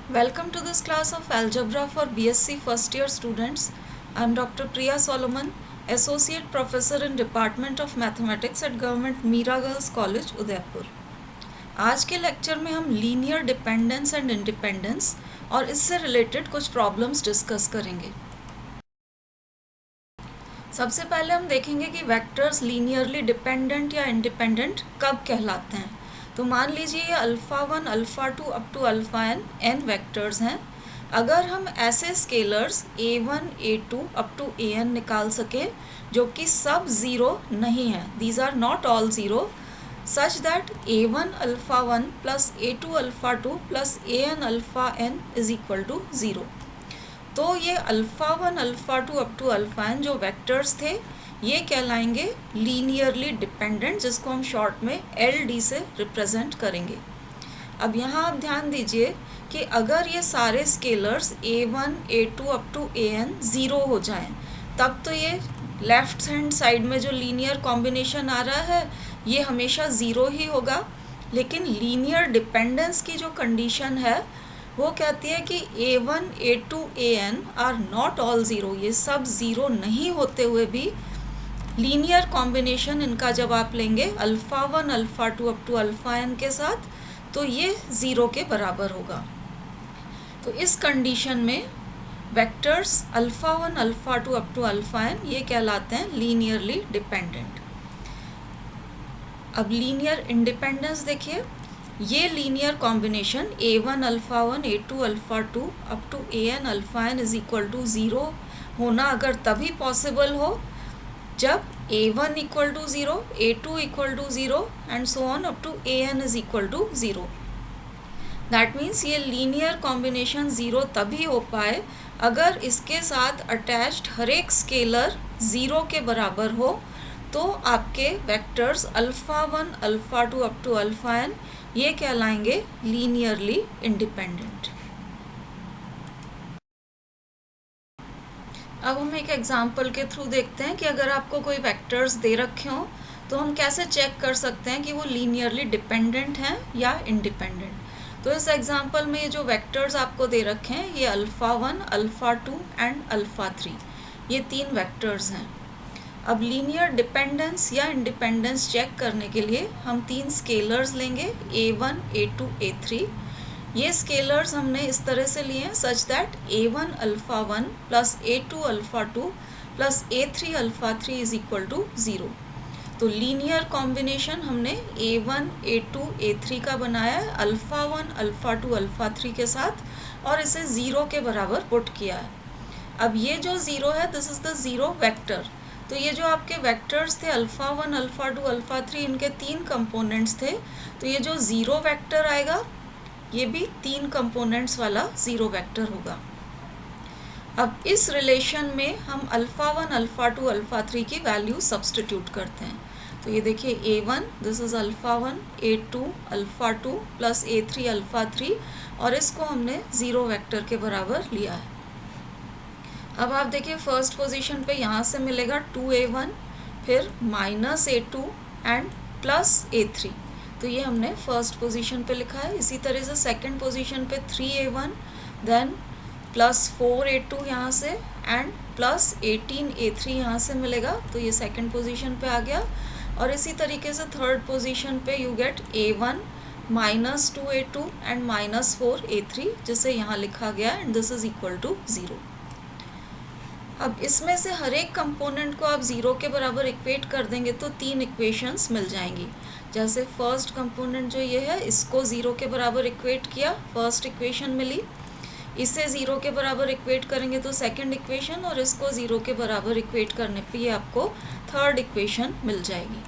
Welcome to this class of Algebra for BSc first year students. I am Dr. Priya Solomon, Associate Professor in Department of Mathematics at Government Mira Girls College, Udaipur. आज के lecture में हम linear dependence and independence और इससे related कुछ problems discuss करेंगे। सबसे पहले हम देखेंगे कि वेक्टर्स लीनियरली डिपेंडेंट या इंडिपेंडेंट कब कहलाते हैं। तो मान लीजिए ये alpha 1, alpha 2 up to alpha n vectors हैं। अगर हम ऐसे scalars a1, a2 up to an निकाल सकें जो कि सब ज़ीरो नहीं हैं, these are not all zero, such that a1 alpha 1 plus a2 alpha 2 plus an alpha n is equal to zero. तो ये alpha 1, alpha 2 up to alpha n जो वेक्टर्स थे ये कहलाएंगे लीनियरली डिपेंडेंट, जिसको हम शॉर्ट में LD से रिप्रेजेंट करेंगे। अब यहाँ आप ध्यान दीजिए कि अगर ये सारे scalars a1, a2 up to an zero हो जाएं, तब तो ये लेफ्ट हैंड साइड में जो लीनियर कॉम्बिनेशन आ रहा है ये हमेशा ज़ीरो ही होगा। लेकिन लीनियर डिपेंडेंस की जो कंडीशन है वो कहती है कि a1, a2, an are not all zero, ये सब ज़ीरो नहीं होते हुए भी लीनियर कॉम्बिनेशन इनका जब आप लेंगे alpha 1, alpha 2 up to alpha n के साथ, तो ये ज़ीरो के बराबर होगा। तो इस कंडीशन में vectors alpha 1, alpha 2 up to alpha n ये कहलाते हैं लीनियरली डिपेंडेंट। अब लीनियर इंडिपेंडेंस देखिए, ये linear combination a1 alpha 1, a2 alpha 2 up to an alpha n is equal to zero होना अगर तभी पॉसिबल हो जब a1 equal to zero, a2 equal to zero and so on up to an is equal to zero. That means ये linear combination zero तभी हो पाए अगर इसके साथ अटैच्ड हर एक स्केलर ज़ीरो के बराबर हो, तो आपके vectors alpha 1, alpha 2 up to alpha n ये कहलाएंगे लीनियरली इंडिपेंडेंट। अब हम एक एग्जांपल के थ्रू देखते हैं कि अगर आपको कोई वेक्टर्स दे रखे हों तो हम कैसे चेक कर सकते हैं कि वो लीनियरली डिपेंडेंट हैं या इंडिपेंडेंट। तो इस एग्जांपल में ये जो वेक्टर्स आपको दे रखे हैं ये अल्फ़ा 1, अल्फ़ा 2 एंड अल्फ़ा 3, ये तीन वेक्टर्स हैं। अब लीनियर डिपेंडेंस या इंडिपेंडेंस चेक करने के लिए हम तीन स्केलर्स लेंगे a1, a2, a3। ये स्केलर्स हमने इस तरह से लिए हैं such that a1 alpha 1 plus a2 alpha 2 plus a3 alpha 3 is equal to zero. तो लीनियर कॉम्बिनेशन हमने a1, a2, a3 का बनाया है अल्फ़ा 1, अल्फ़ा 2, अल्फ़ा 3 के साथ, और इसे ज़ीरो के बराबर पुट किया है। अब ये जो ज़ीरो है this is the zero vector. तो ये जो आपके वेक्टर्स थे अल्फ़ा 1, अल्फ़ा 2, अल्फ़ा 3, इनके तीन कंपोनेंट्स थे। तो ये जो ज़ीरो वेक्टर आएगा ये भी तीन कंपोनेंट्स वाला ज़ीरो वेक्टर होगा। अब इस रिलेशन में हम अल्फ़ा 1, अल्फ़ा 2, अल्फ़ा 3 की वैल्यू सब्स्टिट्यूट करते हैं। तो ये देखिए a1 this is alpha 1, a2 alpha 2 plus a3 alpha 3, और इसको हमने ज़ीरो वेक्टर के बराबर लिया है। अब आप देखिए फर्स्ट पोजीशन पे यहाँ से मिलेगा 2a1, फिर minus a2 and plus a3, तो ये हमने फर्स्ट पोजीशन पे लिखा है। इसी तरह से सेकंड पोजीशन पे 3a1 देन प्लस 4a2 यहाँ से एंड प्लस 18a3 यहाँ से मिलेगा, तो ये सेकंड पोजीशन पे आ गया। और इसी तरीके से थर्ड पोजीशन पे you get a1 minus 2a2 and minus 4a3, जिसे यहाँ लिखा गया and this is equal to zero. अब इसमें से हर एक कंपोनेंट को आप ज़ीरो के बराबर इक्वेट कर देंगे तो तीन इक्वेशंस मिल जाएंगी। जैसे फर्स्ट कंपोनेंट जो ये है इसको ज़ीरो के बराबर इक्वेट किया, फर्स्ट इक्वेशन मिली। इसे ज़ीरो के बराबर इक्वेट करेंगे तो सेकंड इक्वेशन, और इसको ज़ीरो के बराबर इक्वेट करने पे ये आपको थर्ड इक्वेशन मिल जाएगी।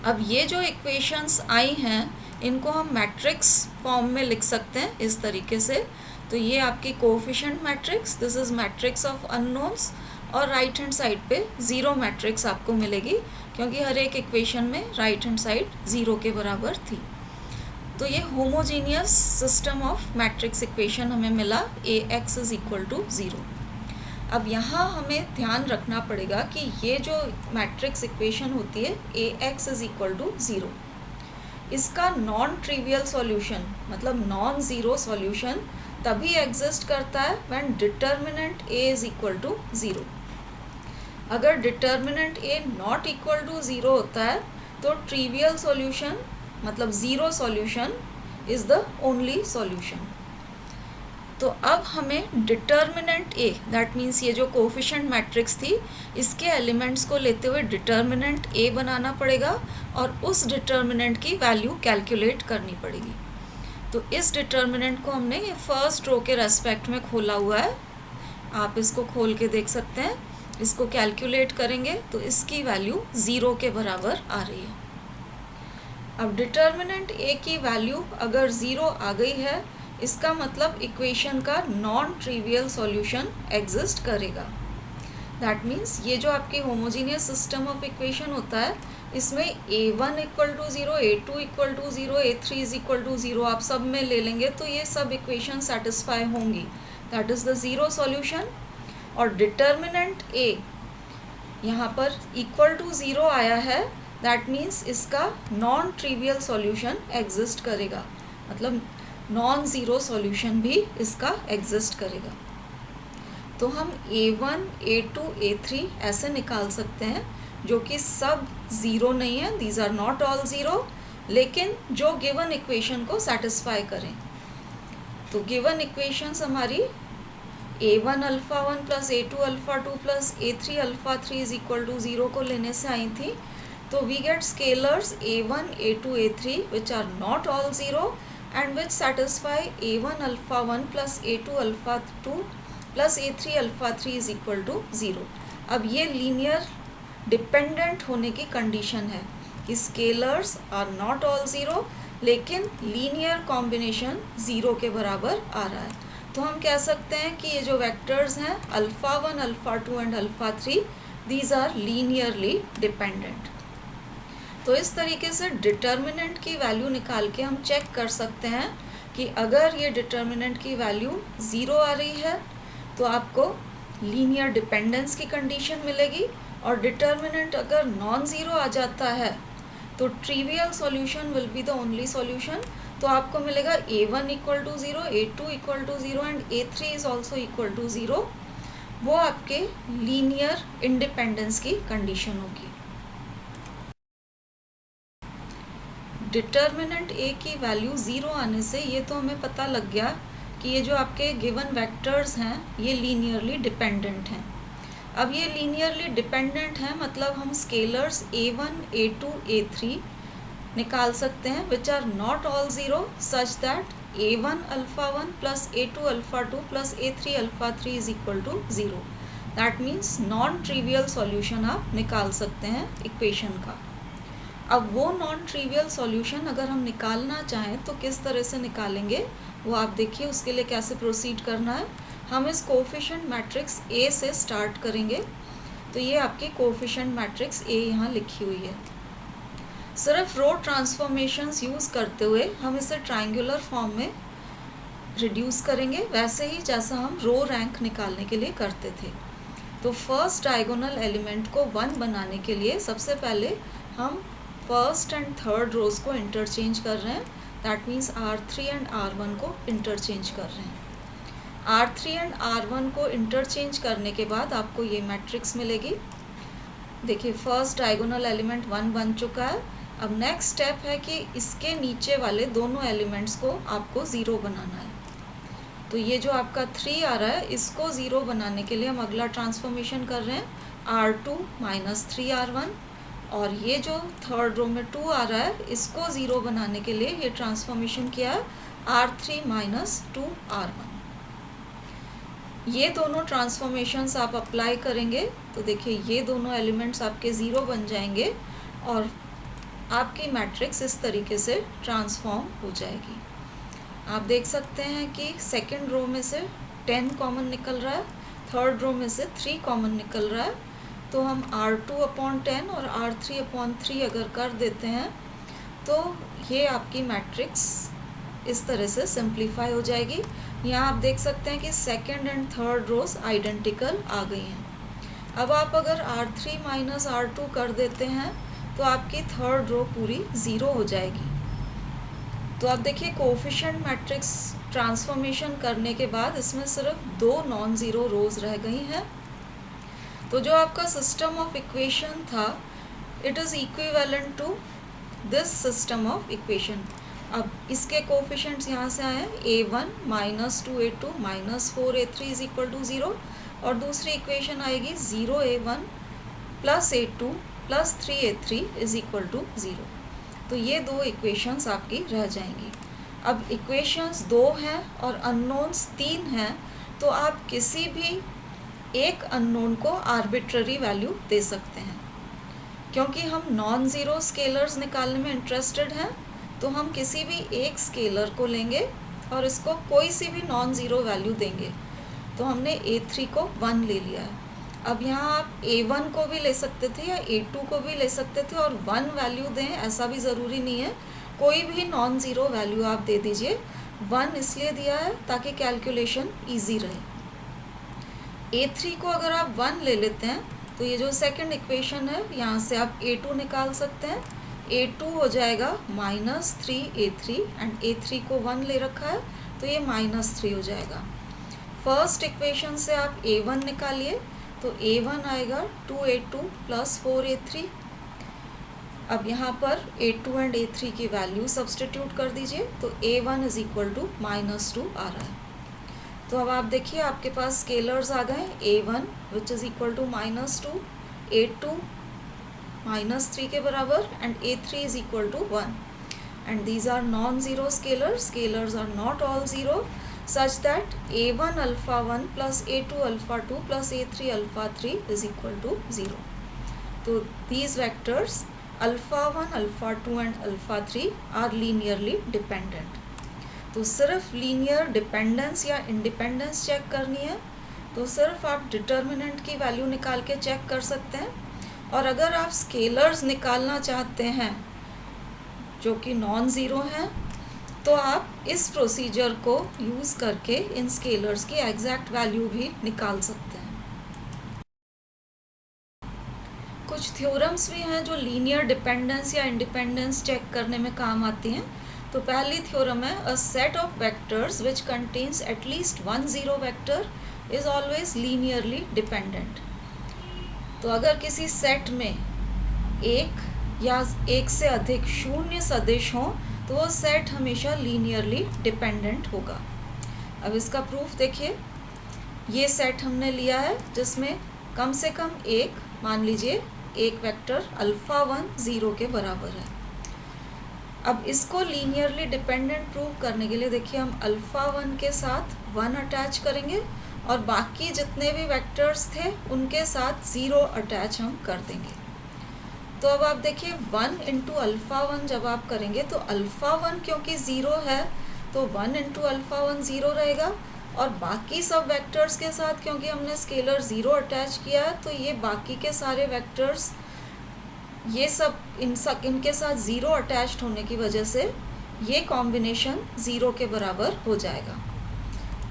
अब ये जो इक्वेशंस आई हैं इनको हम मैट्रिक्स फॉर्म में लिख सकते हैं इस तरीके से। तो ये आपकी coefficient matrix, this is matrix of unknowns, और राइट हैंड साइड पे ज़ीरो मैट्रिक्स आपको मिलेगी क्योंकि हर एक इक्वेशन में राइट हैंड साइड ज़ीरो के बराबर थी। तो ये homogeneous system of matrix equation हमें मिला Ax is equal to zero. अब यहाँ हमें ध्यान रखना पड़ेगा कि ये जो मैट्रिक्स इक्वेशन होती है Ax is equal to zero, इसका नॉन ट्रिवियल सॉल्यूशन मतलब नॉन ज़ीरो सॉल्यूशन तभी एग्जिस्ट करता है when determinant a is equal to zero. अगर determinant a not equal to zero होता है तो ट्रिवियल सॉल्यूशन मतलब zero solution is the only solution. तो अब हमें डिटर्मिनेंट a दैट मीन्स ये जो कोफिशिएंट मैट्रिक्स थी इसके एलिमेंट्स को लेते हुए डिटर्मिनेंट a बनाना पड़ेगा और उस डिटर्मिनेंट की वैल्यू कैलकुलेट करनी पड़ेगी। तो इस डिटर्मिनेंट को हमने ये फर्स्ट रो के रेस्पेक्ट में खोला हुआ है, आप इसको खोल के देख सकते हैं। इसको कैलकुलेट करेंगे तो इसकी वैल्यू ज़ीरो के बराबर आ रही है। अब डिटर्मिनेंट a की वैल्यू अगर ज़ीरो आ गई है इसका मतलब इक्वेशन का नॉन ट्रिवियल सॉल्यूशन एग्जिस्ट करेगा। दैट मीन्स ये जो आपकी होमोजीनियस सिस्टम ऑफ इक्वेशन होता है इसमें a1 equal to zero, a2 equal to zero, a3 is equal to zero आप सब में ले लेंगे तो ये सब इक्वेशन सेटिस्फाई होंगी, that is the zero solution. और डिटर्मिनेंट a यहाँ पर इक्वल टू ज़ीरो आया है दैट मीन्स इसका नॉन ट्रिवियल सॉल्यूशन एग्जिस्ट करेगा, मतलब नॉन ज़ीरो सॉल्यूशन भी इसका एग्जिस्ट करेगा। तो हम a1, a2, a3 ऐसे निकाल सकते हैं जो कि सब ज़ीरो नहीं है, these are not all zero, लेकिन जो गिवन इक्वेशन को सेटिस्फाई करें। तो गिवन इक्वेशंस हमारी a1 alpha 1 plus a2 alpha 2 plus a3 alpha 3 is equal to zero को लेने से आई थी। तो we get scalars a1, a2, a3 which are not all zero and which satisfy a1 alpha 1 plus a2 alpha 2 plus a3 alpha 3 is equal to zero. अब ये linear dependent होने की कंडीशन है कि scalars are not all zero लेकिन linear combination zero के बराबर आ रहा है। तो हम कह सकते हैं कि ये जो वेक्टर्स हैं alpha 1, alpha 2 and alpha 3 these are linearly dependent. तो इस तरीके से डिटर्मिनेंट की वैल्यू निकाल के हम चेक कर सकते हैं कि अगर ये डिटर्मिनेंट की वैल्यू ज़ीरो आ रही है तो आपको लीनियर डिपेंडेंस की कंडीशन मिलेगी, और डिटर्मिनेंट अगर नॉन ज़ीरो आ जाता है तो trivial solution will be the only solution. तो आपको मिलेगा a1 equal to zero, a2 equal to zero and a3 is also equal to zero. वो आपके लीनियर इंडिपेंडेंस की कंडीशन होगी। डिटर्मिनेंट a की वैल्यू ज़ीरो आने से ये तो हमें पता लग गया कि ये जो आपके गिवन वेक्टर्स हैं ये लीनियरली डिपेंडेंट हैं। अब ये लीनियरली डिपेंडेंट हैं मतलब हम स्केलर्स a1, a2, a3 निकाल सकते हैं which are not all zero such that a1 alpha 1 plus a2 alpha 2 plus a3 alpha 3 is equal to zero. That means non trivial solution आप निकाल सकते हैं इक्वेशन का। अब वो नॉन ट्रिवियल सॉल्यूशन अगर हम निकालना चाहें तो किस तरह से निकालेंगे वो आप देखिए, उसके लिए कैसे प्रोसीड करना है। हम इस कोफिशिएंट मैट्रिक्स A से स्टार्ट करेंगे। तो ये आपकी कोफिशिएंट मैट्रिक्स A यहाँ लिखी हुई है। सिर्फ रो ट्रांसफॉर्मेशंस यूज़ करते हुए हम इसे ट्रायंगुलर फॉर्म में रिड्यूस करेंगे, वैसे ही जैसा हम रो रैंक निकालने के लिए करते थे। तो फर्स्ट डायगोनल एलिमेंट को 1 बनाने के लिए सबसे पहले हम फर्स्ट एंड थर्ड रोज़ को इंटरचेंज कर रहे हैं, that means R3 and R1 को इंटरचेंज कर रहे हैं। R3 एंड R1 को इंटरचेंज करने के बाद आपको ये मैट्रिक्स मिलेगी। देखिए फर्स्ट डायगोनल एलिमेंट 1 बन चुका है। अब नेक्स्ट स्टेप है कि इसके नीचे वाले दोनों एलिमेंट्स को आपको ज़ीरो बनाना है। तो ये जो आपका 3 आ रहा है इसको ज़ीरो बनाने के लिए हम अगला ट्रांसफॉर्मेशन कर रहे हैं R2 माइनस 3R1, और ये जो थर्ड रो में 2 आ रहा है इसको ज़ीरो बनाने के लिए ये ट्रांसफॉर्मेशन किया है R3 माइनस 2R1। ये दोनों ट्रांसफॉर्मेशंस आप अप्लाई करेंगे तो देखिए ये दोनों एलिमेंट्स आपके ज़ीरो बन जाएंगे और आपकी मैट्रिक्स इस तरीके से ट्रांसफॉर्म हो जाएगी। आप देख सकते हैं कि सेकंड रो में से 10 कॉमन निकल रहा है, थर्ड रो में से 3 कॉमन निकल रहा है। तो हम R2/10 और R3/3 अगर कर देते हैं तो ये आपकी मैट्रिक्स इस तरह से सिंप्लीफाई हो जाएगी। यहाँ आप देख सकते हैं कि second and third rows identical आ गई हैं। अब आप अगर R3 माइनस R2 कर देते हैं तो आपकी थर्ड रो पूरी ज़ीरो हो जाएगी। तो आप देखिए कोएफिशिएंट मैट्रिक्स ट्रांसफॉर्मेशन करने के बाद इसमें सिर्फ 2 नॉन ज़ीरो रोज रह गई हैं। तो जो आपका सिस्टम ऑफ इक्वेशन था it is equivalent to this system of equation. अब इसके कोएफिशिएंट्स यहाँ से आए हैं a1 -2a2 -4a3 is equal to 0, और दूसरी इक्वेशन आएगी 0a1 + a2 + 3a3 is equal to 0। तो ये दो इक्वेशंस आपकी रह जाएंगी। अब इक्वेशंस 2 हैं और अननोन्स 3 हैं, तो आप किसी भी एक अननोन को आर्बिट्ररी वैल्यू दे सकते हैं। क्योंकि हम नॉन ज़ीरो स्केलर्स निकालने में इंटरेस्टेड हैं, तो हम किसी भी एक स्केलर को लेंगे और इसको कोई सी भी नॉन ज़ीरो वैल्यू देंगे। तो हमने a3 को 1 ले लिया है। अब यहाँ आप a1 को भी ले सकते थे या a2 को भी ले सकते थे और 1 वैल्यू दें ऐसा भी ज़रूरी नहीं है, कोई भी नॉन ज़ीरो वैल्यू आप दे दीजिए। 1 इसलिए दिया है ताकि कैलकुलेशन ईजी रहे। a3 को अगर आप 1 ले लेते हैं तो ये जो सेकंड इक्वेशन है यहाँ से आप a2 निकाल सकते हैं। a2 हो जाएगा -3a3 एंड a3 को 1 ले रखा है तो ये -3 हो जाएगा। फर्स्ट इक्वेशन से आप a1 निकालिए तो a1 आएगा 2a2 + 4a3। अब यहाँ पर a2 एंड a3 की वैल्यू सब्सटीट्यूट कर दीजिए तो a1 इज इक्वल टू -2 आ रहा है। तो अब आप देखिए आपके पास स्केलर्स आ गए a1 which is equal to -2, a2 -3 के बराबर and a3 is equal to 1 and these are non zero scalars. Scalars are not all zero such that a1 alpha 1 plus a2 alpha 2 plus a3 alpha 3 is equal to 0. So these vectors alpha 1, alpha 2 and alpha 3 are linearly dependent. तो सिर्फ linear dependence या independence check करनी है तो सिर्फ आप determinant की value निकाल के चेक कर सकते हैं, और अगर आप स्केलर्स निकालना चाहते हैं जो कि नॉन ज़ीरो हैं तो आप इस प्रोसीजर को यूज़ करके इन स्केलर्स की एग्जैक्ट वैल्यू भी निकाल सकते हैं। कुछ थ्योरम्स भी हैं जो लीनियर डिपेंडेंस या इंडिपेंडेंस चेक करने में काम आती हैं। तो पहली थ्योरम है अ set of vectors which contains at least 1 zero vector is always linearly dependent. तो अगर किसी सेट में एक या एक से अधिक शून्य सदिश हों तो वो सेट हमेशा लीनियरली डिपेंडेंट होगा। अब इसका प्रूफ देखिए, ये सेट हमने लिया है जिसमें कम से कम एक, मान लीजिए एक वेक्टर अल्फ़ा 1 0 के बराबर है। अब इसको लीनियरली डिपेंडेंट प्रूव करने के लिए देखिए हम अल्फ़ा 1 के साथ 1 अटैच करेंगे और बाकी जितने भी वेक्टर्स थे उनके साथ 0 अटैच हम कर देंगे। तो अब आप देखिए 1 इंटू अल्फ़ा 1 जब आप करेंगे तो अल्फ़ा 1 क्योंकि 0 है तो 1 इंटू अल्फ़ा 1 0 रहेगा, और बाकी सब वेक्टर्स के साथ क्योंकि हमने स्केलर 0 अटैच किया है तो ये बाकी के सारे वेक्टर्स ये सब इनके साथ 0 अटैच्ड होने की वजह से ये कॉम्बिनेशन 0 के बराबर हो जाएगा।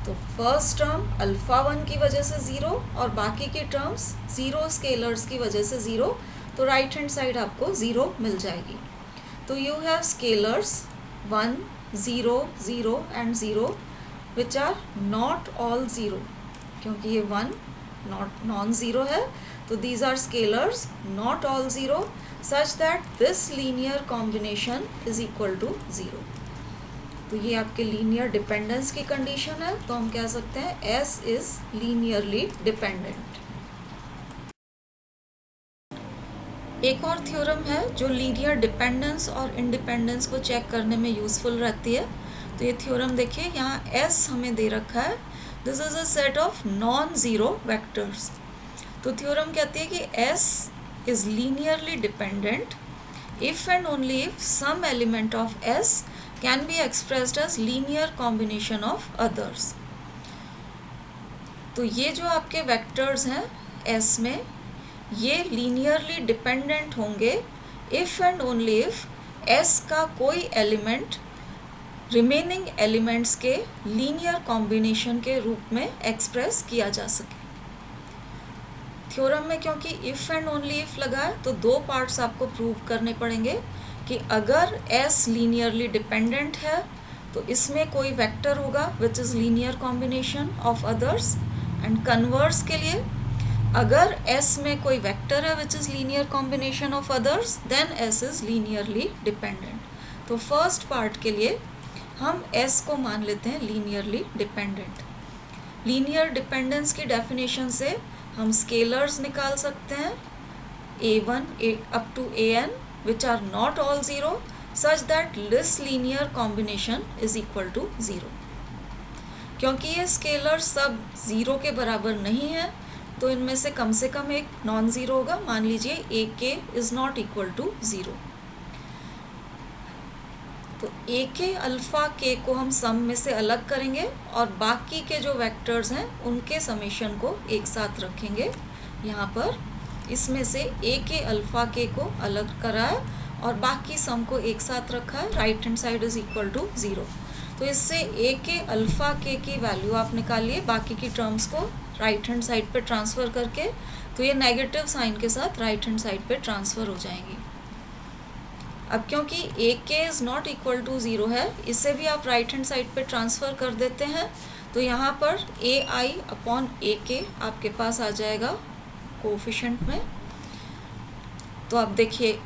तो फर्स्ट टर्म अल्फ़ा 1 की वजह से 0 और बाकी की टर्म्स 0 स्केलर्स की वजह से 0, तो राइट हैंड साइड आपको 0 मिल जाएगी। तो you have scalars 1 0 0 and 0 which are not all 0, क्योंकि ये 1 नॉन ज़ीरो है तो these are scalars not all 0 such that this linear combination is equal to 0। तो ये आपके लीनियर डिपेंडेंस की कंडीशन है, तो हम कह सकते हैं S इज लीनियरली डिपेंडेंट। एक और थ्योरम है जो लीनियर डिपेंडेंस और इंडिपेंडेंस को चेक करने में यूज़फुल रहती है। तो ये थ्योरम देखिए यहाँ S हमें दे रखा है, this is a set of non zero vectors. तो थ्योरम कहती है कि S is linearly dependent if and only if some element of S can be expressed as linear combination of others. तो ये जो आपके वेक्टर्स हैं S में ये लीनियरली डिपेंडेंट होंगे if and only if S का कोई एलिमेंट रिमेनिंग एलिमेंट्स के लीनियर कॉम्बिनेशन के रूप में एक्सप्रेस किया जा सके। थ्योरम में क्योंकि इफ़ एंड ओनली इफ लगा है तो दो पार्ट्स आपको प्रूव करने पड़ेंगे। कि अगर S लीनियरली डिपेंडेंट है तो इसमें कोई वेक्टर होगा which is linear combination of others, and converse के लिए अगर S में कोई वेक्टर है which is linear combination of others then S is linearly dependent. तो फर्स्ट पार्ट के लिए हम S को मान लेते हैं लीनियरली डिपेंडेंट। लीनियर डिपेंडेंस की डेफिनेशन से हम स्केलर्स निकाल सकते हैं A1 up to AN which are not all zero such that this linear combination is equal to 0। क्योंकि ये स्केलर सब ज़ीरो के बराबर नहीं है तो इनमें से कम एक नॉन ज़ीरो होगा। मान लीजिए AK is not equal to 0, तो AK अल्फ़ा K को हम सम में से अलग करेंगे और बाकी के जो वेक्टर्स हैं उनके समेशन को एक साथ रखेंगे। यहाँ पर इसमें से AK अल्फ़ा K को अलग करा है और बाकी सम को एक साथ रखा है। Right hand side is equal to 0। तो इससे AK अल्फ़ा K की वैल्यू आप निकालिए बाकी की टर्म्स को राइट हैंड साइड पे ट्रांसफ़र करके, तो ये नेगेटिव साइन के साथ राइट हैंड साइड पे ट्रांसफ़र हो जाएंगी। अब क्योंकि AK is not equal to 0 है, इसे भी आप राइट हैंड साइड पे ट्रांसफ़र कर देते हैं, तो यहाँ पर AI अपॉन AK आपके पास आ जाएगा कोफिशिएंट में। तो अब देखिए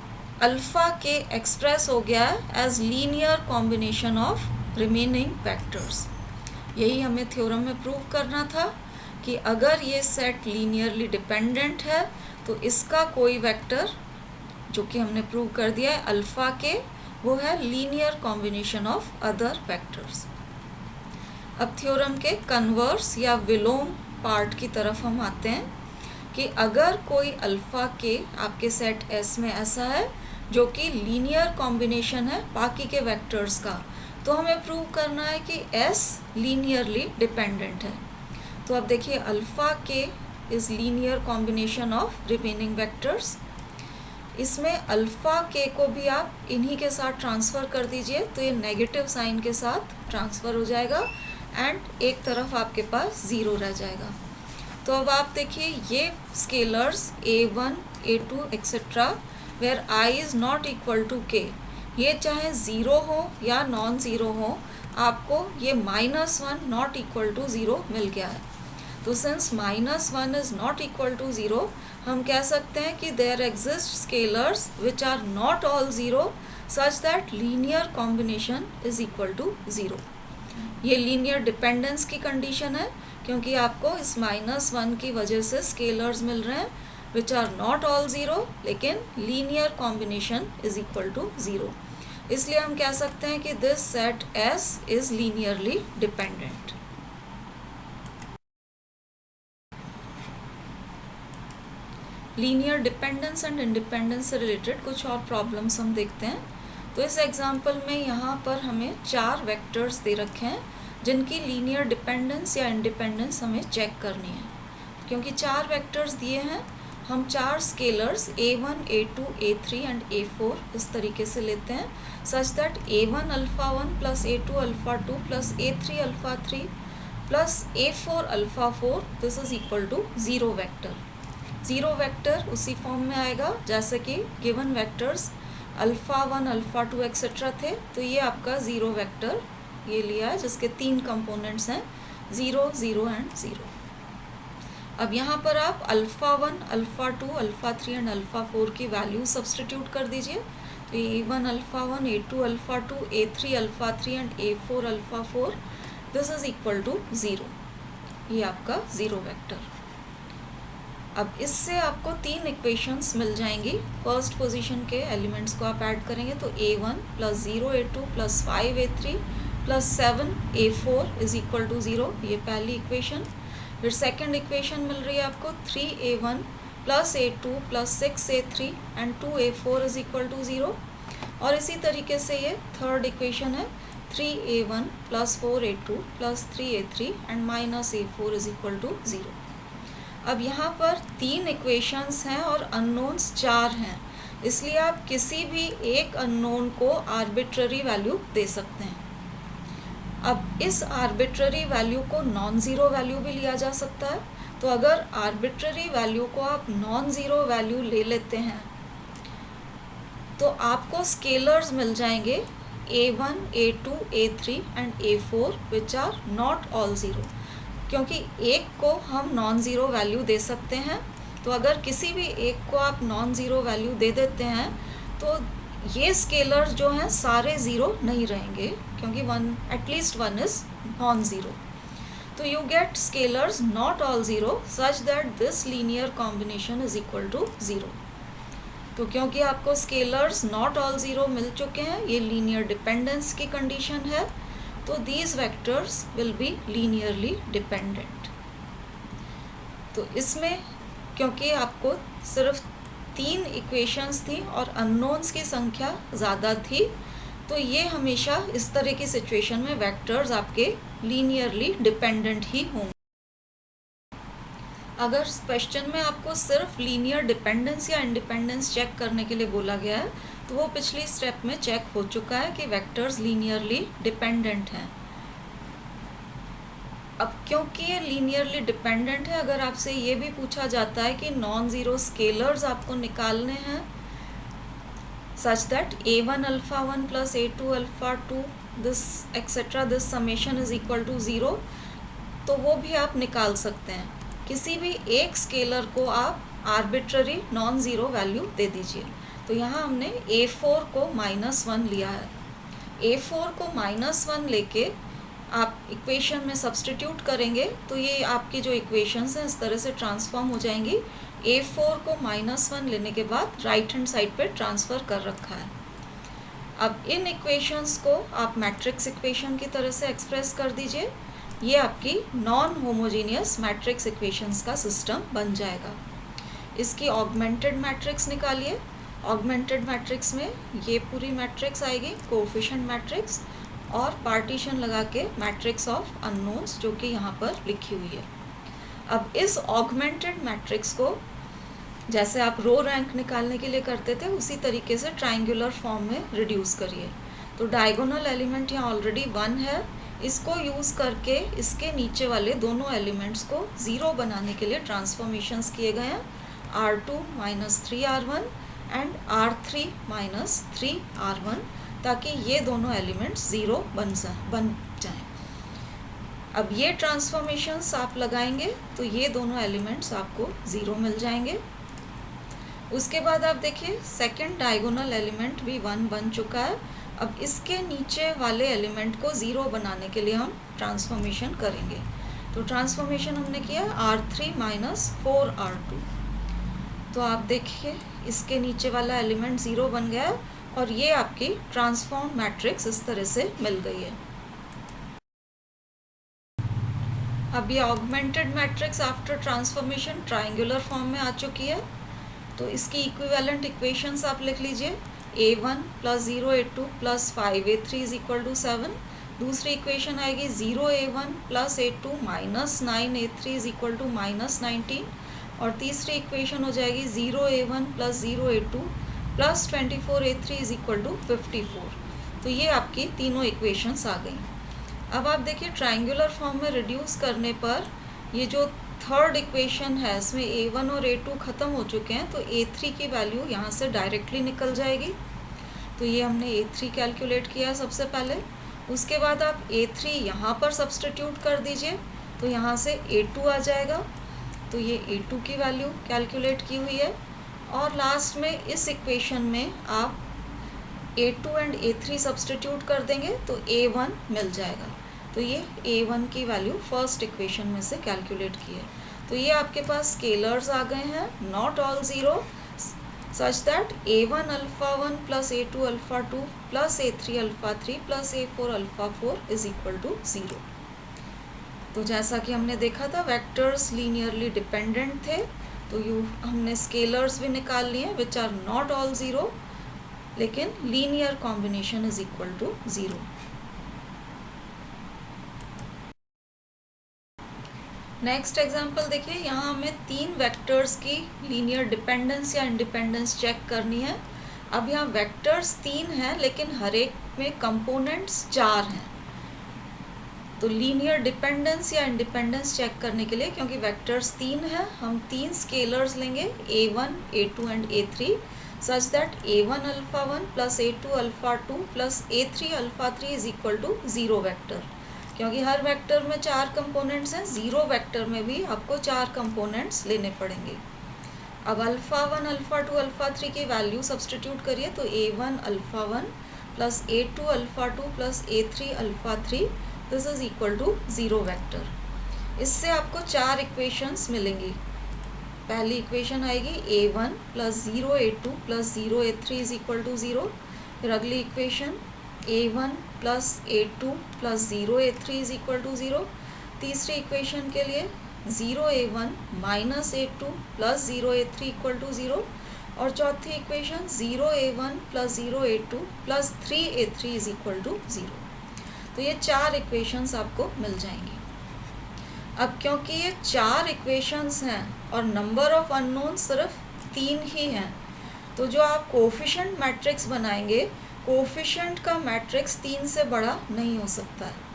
अल्फ़ा K एक्सप्रेस हो गया है as linear combination of remaining vectors. यही हमें थ्योरम में प्रूव करना था कि अगर ये सेट लीनियरली डिपेंडेंट है तो इसका कोई वेक्टर, जो कि हमने प्रूव कर दिया है अल्फ़ा K, वो है linear combination of other vectors. अब थ्योरम के कन्वर्स या विलोम पार्ट की तरफ हम आते हैं कि अगर कोई अल्फ़ा K आपके सेट S में ऐसा है जो कि लीनियर कॉम्बिनेशन है बाकी के वेक्टर्स का, तो हमें प्रूव करना है कि S लीनियरली डिपेंडेंट है। तो अब देखिए alpha K is linear combination of remaining vectors. इसमें अल्फ़ा K को भी आप इन्हीं के साथ ट्रांसफ़र कर दीजिए, तो ये नेगेटिव साइन के साथ ट्रांसफ़र हो जाएगा एंड एक तरफ आपके पास 0 रह जाएगा। तो अब आप देखिए ये scalars A1, A2 etcetera where I is not equal to K, ये चाहे ज़ीरो हो या नॉन ज़ीरो हो, आपको ये -1 नॉट इक्वल टू 0 मिल गया है। तो since -1 is not equal to 0, हम कह सकते हैं कि there exist scalars which are not all zero such that linear combination is equal to 0। ये लीनियर डिपेंडेंस की कंडीशन है क्योंकि आपको इस -1 की वजह से स्केलर्स मिल रहे हैं which are not all zero, लेकिन linear combination is equal to 0। इसलिए हम कह सकते हैं कि this set S is linearly dependent. Linear dependence and independence से रिलेटेड कुछ और प्रॉब्लम्स हम देखते हैं। तो इस एग्जांपल में यहाँ पर हमें 4 वेक्टर्स दे रखे हैं जिनकी लीनियर डिपेंडेंस या इंडिपेंडेंस हमें चेक करनी है। क्योंकि 4 वेक्टर्स दिए हैं, हम 4 scalars A1, A2, A3 and A4 इस तरीके से लेते हैं such that A1 alpha 1 plus A2 alpha 2 plus A3 alpha 3 plus A4 alpha 4 this is equal to 0 vector. 0 vector उसी फॉर्म में आएगा जैसे कि given vectors alpha 1 alpha 2 etcetera थे, तो ये आपका 0 वेक्टर ये लिया है जिसके 3 कंपोनेंट्स हैं 0, 0 एंड 0। अब यहाँ पर आप alpha 1, alpha 2, alpha 3 and alpha 4 की वैल्यू सब्सटीट्यूट कर दीजिए। तो A1 alpha 1, A2 alpha 2, A3 alpha 3 and A4 alpha 4 this is equal to 0। ये आपका 0 वेक्टर। अब इससे आपको 3 इक्वेशंस मिल जाएंगी। फर्स्ट पोजीशन के एलिमेंट्स को आप ऐड करेंगे तो A1 plus 0 A2 plus 5 A3 plus 7 A4 is equal to 0, ये पहली इक्वेशन। फिर सेकंड इक्वेशन मिल रही है आपको 3A1 plus A2 plus 6A3 and 2A4 is equal to 0। और इसी तरीके से ये थर्ड इक्वेशन है 3A1 plus 4A2 plus 3A3 and minus A4 is equal to 0। अब यहाँ पर 3 इक्वेशंस हैं और अननोन्स 4 हैं, इसलिए आप किसी भी एक अननोन को आर्बिट्ररी वैल्यू दे सकते हैं। अब इस आर्बिट्ररी वैल्यू को नॉन ज़ीरो वैल्यू भी लिया जा सकता है। तो अगर आर्बिट्ररी वैल्यू को आप नॉन ज़ीरो वैल्यू ले लेते हैं तो आपको स्केलर्स मिल जाएंगे a1, a2, a3 and a4 which are not all zero, क्योंकि एक को हम नॉन ज़ीरो वैल्यू दे सकते हैं। तो अगर किसी भी एक को आप नॉन ज़ीरो वैल्यू दे देते हैं तो ये स्केलर्स जो हैं सारे ज़ीरो नहीं रहेंगे, क्योंकि at least one is non zero. तो you get scalars not all zero such that this linear combination is equal to zero. तो क्योंकि आपको स्केलर्स नॉट ऑल ज़ीरो मिल चुके हैं, ये लीनियर डिपेंडेंस की कंडीशन है, तो these vectors will be linearly dependent. तो इसमें क्योंकि आपको सिर्फ 3 इक्वेशंस थी और अननोन्स की संख्या ज़्यादा थी, तो ये हमेशा इस तरह की सिचुएशन में वेक्टर्स आपके लीनियरली डिपेंडेंट ही होंगे। अगर क्वेश्चन में आपको सिर्फ लीनियर डिपेंडेंस या इंडिपेंडेंस चेक करने के लिए बोला गया है, तो वो पिछली स्टेप में चेक हो चुका है कि वेक्टर्स लीनियरली डिपेंडेंट हैं। अब क्योंकि ये लीनियरली डिपेंडेंट है, अगर आपसे ये भी पूछा जाता है कि नॉन ज़ीरो स्केलर्स आपको निकालने हैं such that a1 alpha 1 plus a2 alpha 2 this etcetera this summation is equal to zero, तो वो भी आप निकाल सकते हैं। किसी भी एक स्केलर को आप आर्बिट्ररी नॉन ज़ीरो वैल्यू दे दीजिए। तो यहाँ हमने a4 को -1 लिया है। a4 को -1 लेके आप इक्वेशन में सब्सटीट्यूट करेंगे तो ये आपकी जो इक्वेशंस हैं इस तरह से ट्रांसफॉर्म हो जाएंगी। a4 को -1 लेने के बाद राइट हैंड साइड पे ट्रांसफ़र कर रखा है। अब इन इक्वेशंस को आप मैट्रिक्स इक्वेशन की तरह से एक्सप्रेस कर दीजिए। ये आपकी नॉन होमोजीनियस मैट्रिक्स इक्वेशंस का सिस्टम बन जाएगा। इसकी ऑगमेंटेड मैट्रिक्स निकालिए। ऑगमेंटेड मैट्रिक्स में ये पूरी मैट्रिक्स आएगी, कोएफिशिएंट मैट्रिक्स, और पार्टीशन लगा के मैट्रिक्स ऑफ अननोन्स जो कि यहाँ पर लिखी हुई है। अब इस ऑगमेंटेड मैट्रिक्स को जैसे आप रो रैंक निकालने के लिए करते थे उसी तरीके से ट्राइंगुलर फॉर्म में रिड्यूस करिए। तो डायगोनल एलिमेंट यहाँ ऑलरेडी 1 है, इसको यूज़ करके इसके नीचे वाले दोनों एलिमेंट्स को ज़ीरो बनाने के लिए ट्रांसफॉर्मेशंस किए गए हैं, r2 - 3r1 and r3 - 3r1, ताकि ये दोनों एलिमेंट्स ज़ीरो बन जाएं। अब ये ट्रांसफॉर्मेशंस आप लगाएंगे तो ये दोनों एलिमेंट्स आपको ज़ीरो मिल जाएंगे। उसके बाद आप देखिए सेकंड डायगोनल एलिमेंट भी 1 बन चुका है। अब इसके नीचे वाले एलिमेंट को ज़ीरो बनाने के लिए हम ट्रांसफॉर्मेशन करेंगे। तो ट्रांसफॉर्मेशन हमने किया r3 - 4r2। तो आप देखिए इसके नीचे वाला एलिमेंट ज़ीरो बन गया और ये आपकी ट्रांसफॉर्म मैट्रिक्स इस तरह से मिल गई है। अब ये augmented matrix after transformation triangular form में आ चुकी है। तो इसकी इक्विवेलेंट इक्वेशंस आप लिख लीजिए, a1 + 0a2 + 5a3 is equal to 7। दूसरी इक्वेशन आएगी 0a1 + a2 - 9a3 is equal to -19। और तीसरी इक्वेशन हो जाएगी 0a1 + 0a2 + 24a3 is equal to 54। तो ये आपकी तीनों इक्वेशंस आ गई। अब आप देखिए ट्राइंगुलर फॉर्म में रिड्यूस करने पर ये जो थर्ड इक्वेशन है इसमें a1 और a2 ख़त्म हो चुके हैं, तो a3 की वैल्यू यहाँ से डायरेक्टली निकल जाएगी। तो ये हमने a3 कैलकुलेट किया सबसे पहले। उसके बाद आप a3 यहाँ पर सब्सटीट्यूट कर दीजिए, तो यहाँ से a2 आ जाएगा। तो ये a2 की वैल्यू कैलकुलेट की हुई है। और लास्ट में इस इक्वेशन में आप a2 एंड a3 सब्सटीट्यूट कर देंगे तो a1 मिल जाएगा। तो ये a1 की वैल्यू फर्स्ट इक्वेशन में से कैलकुलेट की है। तो ये आपके पास स्केलर्स आ गए हैं not all zero such that a1 alpha 1 + a2 alpha 2 + a3 alpha 3 + a4 alpha 4 is equal to 0। तो जैसा कि हमने देखा था वेक्टर्स लीनियरली डिपेंडेंट थे, तो हमने स्केलर्स भी निकाल लिए which are not all zero, लेकिन linear combination is equal to 0। Next example देखिए, यहाँ हमें 3 वेक्टर्स की लीनियर डिपेंडेंस या इंडिपेंडेंस चेक करनी है। अब यहाँ वेक्टर्स 3 हैं लेकिन हर एक में कंपोनेंट्स 4 हैं। तो लीनियर डिपेंडेंस या इंडिपेंडेंस चेक करने के लिए, क्योंकि वेक्टर्स 3 हैं, हम 3 स्केलर्स लेंगे a1, a2 and a3 such that A1 alpha 1 plus A2 alpha 2 plus A3 alpha 3 is equal to zero vector. क्योंकि हर वेक्टर में 4 कंपोनेंट्स हैं, ज़ीरो वेक्टर में भी आपको 4 कंपोनेंट्स लेने पड़ेंगे। अब अल्फा 1 अल्फा 2 अल्फा 3 की वैल्यू सब्सटीट्यूट करिए तो A1 alpha 1 plus A2 alpha 2 plus A3 alpha 3 this is equal to zero vector. इससे आपको 4 इक्वेशंस मिलेंगी। पहली इक्वेशन आएगी A1 plus 0 A2 plus 0 A3 is equal to zero. फिर अगली equation A1 plus A2 plus 0 A3 is equal to zero. तीसरी equation के लिए 0 A1 minus A2 plus 0 A3 equal to zero. और चौथी equation 0 A1 plus 0 A2 plus 3 A3 is equal to zero. तो ये 4 equations आपको मिल जाएंगी। अब क्योंकि ये 4 इक्वेशंस हैं और नंबर ऑफ अननोन सिर्फ 3 ही हैं, तो जो आप कोफिशिएंट मैट्रिक्स बनाएंगे, कोफिशिएंट का मैट्रिक्स 3 से बड़ा नहीं हो सकता है।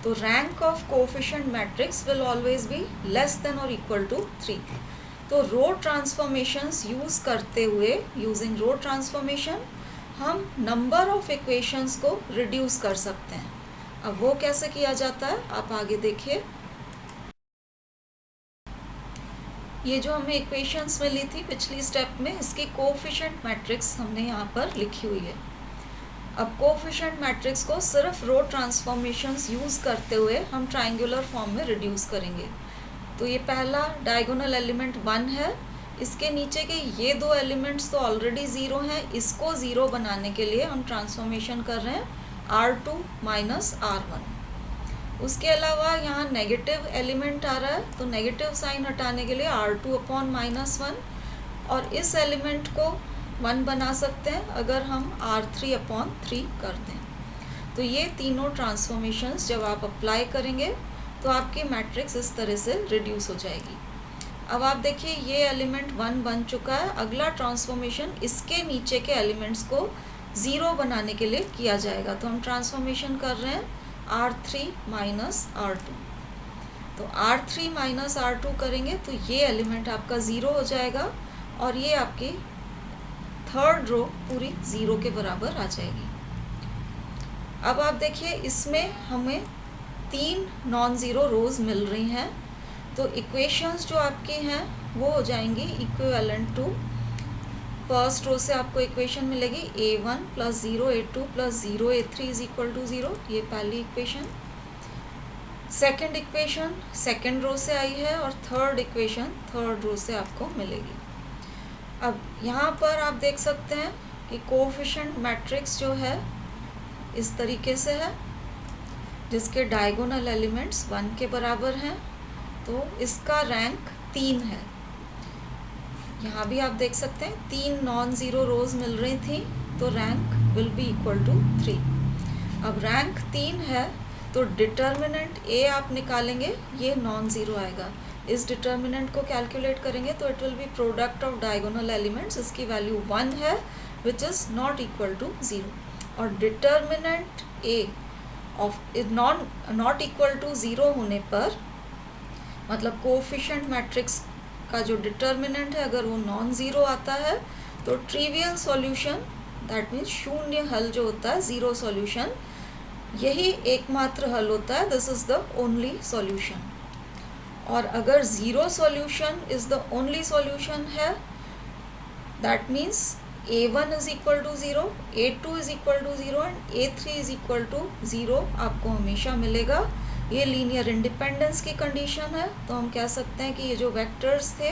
तो rank of coefficient matrix will always be less than और इक्वल टू 3। तो रो ट्रांसफॉर्मेशंस यूज़ करते हुए, यूजिंग रो ट्रांसफॉर्मेशन, हम नंबर ऑफ इक्वेशंस को रिड्यूस कर सकते हैं। अब वो कैसे किया जाता है आप आगे देखिए। ये जो हमें इक्वेशंस मिली थी पिछली स्टेप में, इसकी कोफिशिएंट मैट्रिक्स हमने यहाँ पर लिखी हुई है। अब कोफिशिएंट मैट्रिक्स को सिर्फ रो ट्रांसफॉर्मेशंस यूज़ करते हुए हम ट्रायंगुलर फॉर्म में रिड्यूस करेंगे। तो ये पहला डायगोनल एलिमेंट 1 है, इसके नीचे के ये 2 एलिमेंट्स तो ऑलरेडी ज़ीरो हैं, इसको ज़ीरो बनाने के लिए हम ट्रांसफॉर्मेशन कर रहे हैं R2 माइनस R1। उसके अलावा यहाँ नेगेटिव एलिमेंट आ रहा है, तो नेगेटिव साइन हटाने के लिए R2 अपॉन माइनस 1, और इस एलिमेंट को 1 बना सकते हैं अगर हम R3 अपॉन 3 कर दें। तो ये तीनों ट्रांसफॉर्मेशंस जब आप अप्लाई करेंगे तो आपकी मैट्रिक्स इस तरह से रिड्यूस हो जाएगी। अब आप देखिए ये एलिमेंट 1 बन चुका है, अगला ट्रांसफॉर्मेशन इसके नीचे के एलिमेंट्स को ज़ीरो बनाने के लिए किया जाएगा। तो हम ट्रांसफॉर्मेशन कर रहे हैं R3 माइनस R2। तो R3 माइनस R2 करेंगे तो ये एलिमेंट आपका ज़ीरो हो जाएगा और ये आपकी थर्ड रो पूरी ज़ीरो के बराबर आ जाएगी। अब आप देखिए इसमें हमें 3 नॉन ज़ीरो रोज़ मिल रही हैं, तो इक्वेशंस जो आपकी हैं वो हो जाएंगी इक्विवेलेंट टू, फर्स्ट रो से आपको इक्वेशन मिलेगी A1 plus 0 A2 plus 0 A3 is equal to zero, ये पहली इक्वेशन। सेकंड इक्वेशन सेकंड रो से आई है और थर्ड इक्वेशन थर्ड रो से आपको मिलेगी। अब यहाँ पर आप देख सकते हैं कि कोफिशिएंट मैट्रिक्स जो है इस तरीके से है, जिसके डायगोनल एलिमेंट्स 1 के बराबर हैं, तो इसका रैंक 3 है। यहाँ भी आप देख सकते हैं 3 नॉन ज़ीरो रोज़ मिल रही थी, तो rank will be equal to 3। अब रैंक 3 है तो डिटर्मिनेंट A आप निकालेंगे, ये नॉन ज़ीरो आएगा। इस डिटर्मिनेंट को कैलकुलेट करेंगे तो it will be product of diagonal elements, इसकी वैल्यू 1 है which is not equal to 0। और determinant A of not equal to 0 होने पर, मतलब कोफिशिएंट मैट्रिक्स का जो डिटर्मिनेंट है अगर वो नॉन ज़ीरो आता है तो ट्रिवियल सॉल्यूशन, दैट मीन्स शून्य हल जो होता है, ज़ीरो सॉल्यूशन, यही एकमात्र हल होता है, this is the only solution. और अगर zero solution is the only solution है, that means A1 is equal to 0, A2 is equal to 0 and A3 is equal to 0 आपको हमेशा मिलेगा। ये लीनियर इंडिपेंडेंस की कंडीशन है, तो हम कह सकते हैं कि ये जो वेक्टर्स थे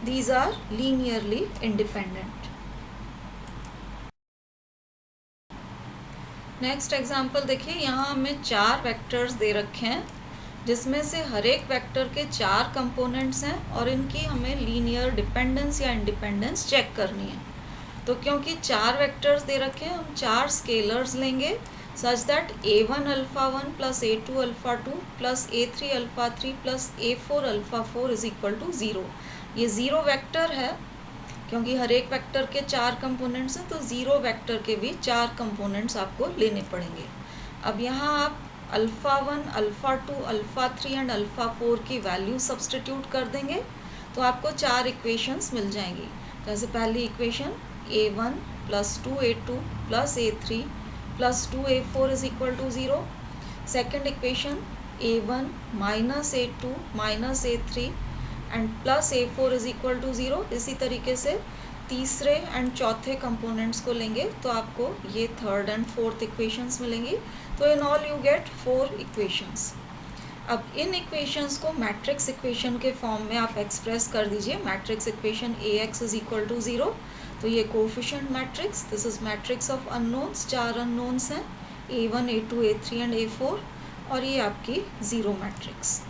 these are linearly independent. Next example देखिए, यहाँ हमें 4 वेक्टर्स दे रखे हैं जिसमें से हर एक वेक्टर के 4 कंपोनेंट्स हैं और इनकी हमें लीनियर डिपेंडेंस या इंडिपेंडेंस चेक करनी है। तो क्योंकि 4 वेक्टर्स दे रखे हैं, हम 4 स्केलर्स लेंगे such that A1 alpha 1 plus A2 alpha 2 plus A3 alpha 3 plus A4 alpha 4 is equal to 0। ये ज़ीरो वेक्टर है क्योंकि हर एक वेक्टर के 4 कंपोनेंट्स हैं, तो ज़ीरो वेक्टर के भी 4 कंपोनेंट्स आपको लेने पड़ेंगे। अब यहाँ आप alpha 1, alpha 2, alpha 3 and alpha 4 की वैल्यू सब्सटीट्यूट कर देंगे तो आपको 4 इक्वेशंस मिल जाएंगी। जैसे पहली equation a1 plus 2a2 plus a3 plus 2a4 is equal to 0. Second equation a1 minus a2 minus a3 and plus a4 is equal to 0. इसी तरीके से तीसरे एंड चौथे कंपोनेंट्स को लेंगे तो आपको ये थर्ड एंड फोर्थ इक्वेशंस मिलेंगी. तो in all you get 4 equations. अब इन इक्वेशंस को मैट्रिक्स इक्वेशन के फॉर्म में आप एक्सप्रेस कर दीजिए. Matrix equation ax is equal to 0. तो ये coefficient matrix, this is matrix of unknowns, 4 unknowns हैं a1 a2 a3 and a4 और ये आपकी ज़ीरो मैट्रिक्स.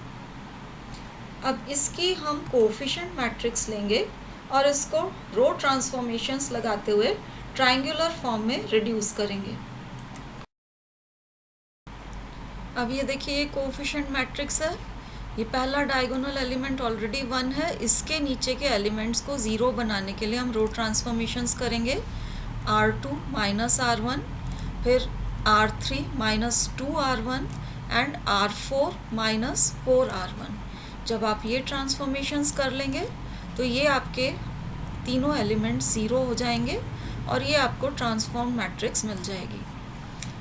अब इसकी हम कोफिशिएंट मैट्रिक्स लेंगे और इसको रो ट्रांसफॉर्मेशंस लगाते हुए ट्रायंगुलर फॉर्म में रिड्यूस करेंगे. अब ये देखिए ये कोफिशिएंट मैट्रिक्स है. ये पहला डायगोनल एलिमेंट ऑलरेडी 1 है. इसके नीचे के एलिमेंट्स को 0 बनाने के लिए हम रो ट्रांसफॉर्मेशंस करेंगे. r2 माइनस r1, फिर r3 minus 2r1 and r4 minus 4r1. जब आप ये ट्रांसफॉर्मेशंस कर लेंगे तो ये आपके तीनों एलिमेंट्स 0 हो जाएंगे और ये आपको ट्रांसफॉर्म मैट्रिक्स मिल जाएगी.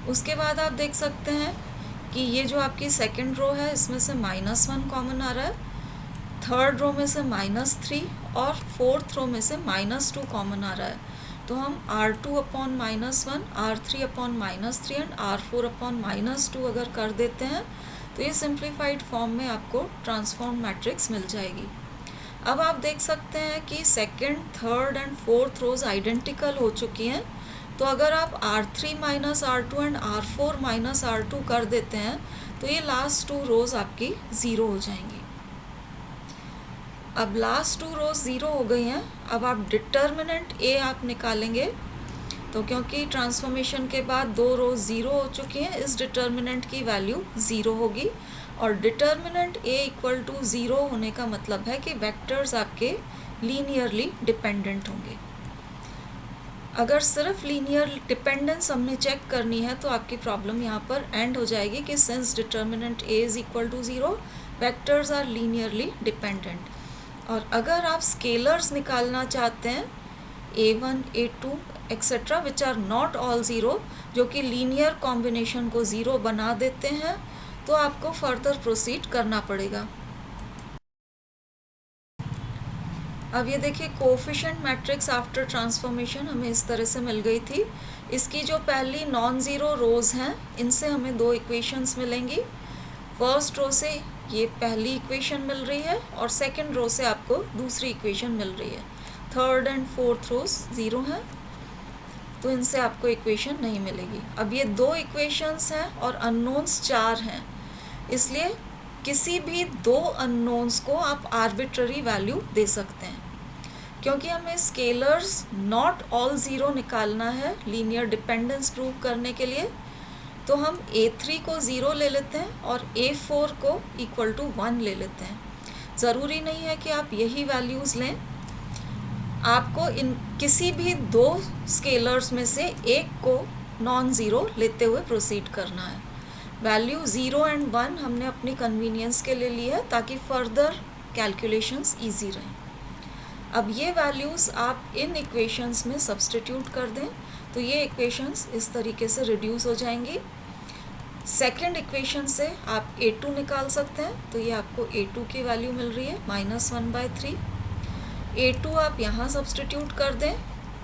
उसके बाद आप देख सकते हैं कि ये जो आपकी सेकंड रो है इसमें से -1 कॉमन आ रहा है, थर्ड रो में से -3 और फोर्थ रो में से -2 कॉमन आ रहा है. तो हम r2 upon -1, r3 upon -3 and r4 upon -2 अगर कर देते हैं तो ये सिंप्लीफाइड फॉर्म में आपको ट्रांसफॉर्म मैट्रिक्स मिल जाएगी. अब आप देख सकते हैं कि second, third and fourth rows identical हो चुकी हैं. तो अगर आप r3 minus r2 and r4 minus r2 कर देते हैं तो ये लास्ट 2 रोज आपकी 0 हो जाएंगी. अब लास्ट 2 रोज 0 हो गई हैं. अब आप डिटर्मिनेंट a आप निकालेंगे. तो क्योंकि ट्रांसफॉर्मेशन के बाद 2 रोज 0 हो चुकी हैं, इस डिटर्मिनेंट की वैल्यू 0 होगी और डिटर्मिनेंट a इक्वल टू 0 होने का मतलब है कि वेक्टर्स आपके लीनियरली डिपेंडेंट होंगे. अगर सिर्फ लीनियर डिपेंडेंस हमने चेक करनी है तो आपकी प्रॉब्लम यहाँ पर एंड हो जाएगी कि since determinant a is equal to 0 vectors are linearly dependent. और अगर आप स्केलर्स निकालना चाहते हैं a1 a2 etcetera which are not all 0, जो कि लीनियर कॉम्बिनेशन को 0 बना देते हैं, तो आपको फर्दर प्रोसीड करना पड़ेगा. अब ये देखिए कोफिशिएंट मैट्रिक्स आफ्टर ट्रांसफॉर्मेशन हमें इस तरह से मिल गई थी. इसकी जो पहली नॉन ज़ीरो रोज़ हैं इनसे हमें 2 इक्वेशंस मिलेंगी. फर्स्ट रो से ये पहली इक्वेशन मिल रही है और सेकंड रो से आपको दूसरी इक्वेशन मिल रही है. थर्ड एंड फोर्थ रोज 0 हैं तो इनसे आपको इक्वेशन नहीं मिलेगी. अब ये 2 इक्वेशंस हैं और अननोन्स 4 हैं, इसलिए किसी भी 2 अननोन्स को आप आर्बिट्ररी वैल्यू दे सकते हैं. क्योंकि हमें स्केलर्स नॉट ऑल 0 निकालना है लीनियर डिपेंडेंस प्रूव करने के लिए, तो हम a3 को 0 ले लेते हैं और a4 को इक्वल टू 1 ले लेते हैं. ज़रूरी नहीं है कि आप यही वैल्यूज़ लें, आपको इन किसी भी 2 स्केलर्स में से एक को नॉन ज़ीरो लेते हुए प्रोसीड करना है. वैल्यू 0 एंड 1 हमने अपनी कन्वीनियंस के लिए ली है ताकि फर्दर कैलकुलेशंस ईजी रहें. अब ये वैल्यूज़ आप इन इक्वेशंस में सब्स्टिट्यूट कर दें तो ये इक्वेशंस इस तरीके से रिड्यूस हो जाएंगी. सेकंड इक्वेशन से आप a2 निकाल सकते हैं, तो ये आपको a2 की वैल्यू मिल रही है -1/3. a2 आप यहाँ सब्स्टिट्यूट कर दें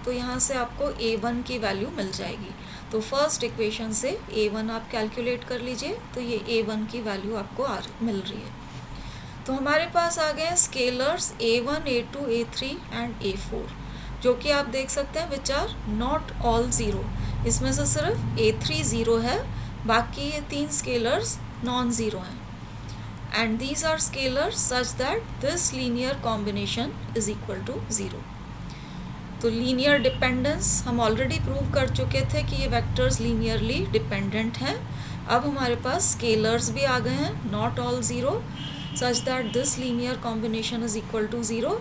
तो यहाँ से आपको a1 की वैल्यू मिल जाएगी. तो फर्स्ट इक्वेशन से a1 आप कैलकुलेट कर लीजिए तो ये a1 की वैल्यू आपको मिल रही है. तो हमारे पास आ गए scalars a1 a2 a3 and a4, जो कि आप देख सकते हैं विच आर नॉट ऑल 0. इसमें से सिर्फ a3 0 है, बाकी ये 3 स्केलर्स नॉन ज़ीरो हैं. And these are scalars such that this linear combination is equal to 0. तो लीनियर डिपेंडेंस हम ऑलरेडी प्रूव कर चुके थे कि ये वेक्टर्स लीनियरली डिपेंडेंट हैं. अब हमारे पास स्केलर्स भी आ गए हैं not all 0 such that this linear combination is equal to 0.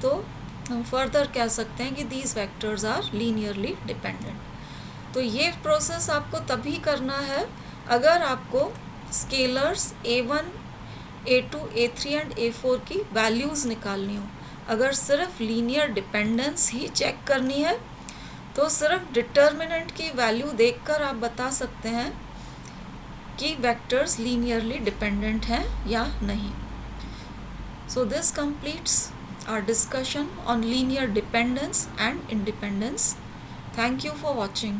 तो हम फर्दर कह सकते हैं कि these vectors are linearly dependent. तो ये प्रोसेस आपको तभी करना है अगर आपको scalars a1 a2 a3 and a4 की वैल्यूज़ निकालनी हो. अगर सिर्फ लीनियर डिपेंडेंस ही चेक करनी है तो सिर्फ डिटर्मिनेंट की वैल्यू देखकर आप बता सकते हैं कि वेक्टर्स लीनियरली डिपेंडेंट हैं या नहीं. So this completes our discussion on linear dependence and independence. Thank you for watching.